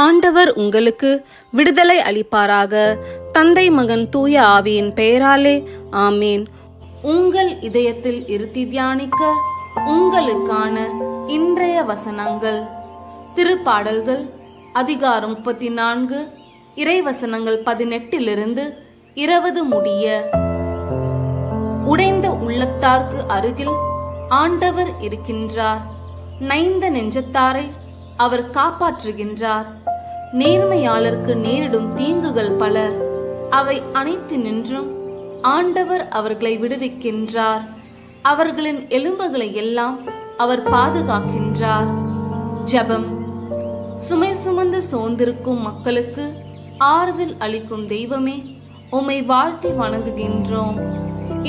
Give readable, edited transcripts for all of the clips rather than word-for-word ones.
ஆண்டவர் உங்களுக்கு விடுதலை அளிப்பாராக. தந்தை, மகன், தூய ஆவியின் பெயராலே ஆமீன். உங்கள் இதயத்தில் இருத்தி தியானிக்க உங்களுக்கான இன்றைய வசனங்கள். திருப்பாடல்கள் அதிகாரம் 34 இறைவசனங்கள் 18 20 முடிய. உடைந்த உள்ளத்தார்க்கு அருகில் ஆண்டவர் இருக்கின்றார். நைந்த நெஞ்சத்தாரை அவர் காப்பாற்றுகின்றார். நேர்மையாளருக்கு நேரிடும் தீங்குகள் பல, அவை அனைத்து நின்றும் ஆண்டவர் அவர்களை விடுவிக்கின்றார். அவர்களின் எலும்புகளை எல்லாம் அவர் பாதுகாக்கின்றார். ஜெபம். சுமை சுமந்து சோர்ந்திருக்கும் மக்களுக்கு ஆறுதல் அளிக்கும் தெய்வமே, உம்மை வாழ்த்தி வணங்குகின்றோம்.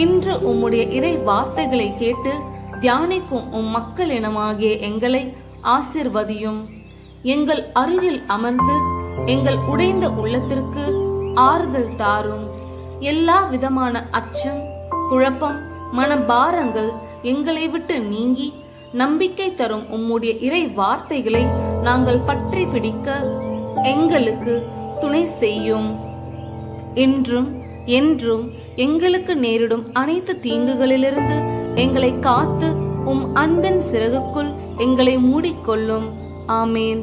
இன்று உம்முடைய இறை வார்த்தைகளை கேட்டு தியானிக்கும் உம் மக்கள் இனமாகிய எங்களை ஆசிர்வதியும். எங்கள் அருகில் அமர்ந்து எங்கள் உடைந்த உள்ளத்திற்கு ஆறுதல் தாரும். எல்லா விதமான அச்சம், குழப்பம், மனபாரங்கள் எங்களை விட்டு நீங்கி நம்பிக்கை தரும் உம்முடைய இறை வார்த்தைகளை நாங்கள் பற்றி பிடிக்க எங்களுக்கு துணை செய்யும். இன்றும் என்றும் எங்களுக்கு நேரிடும் அனைத்து தீங்குகளிலிருந்து எங்களை காத்து உம் அன்பின் சிறகுக்குள் எங்களை மூடிக்கொள்ளும். ஆமேன்.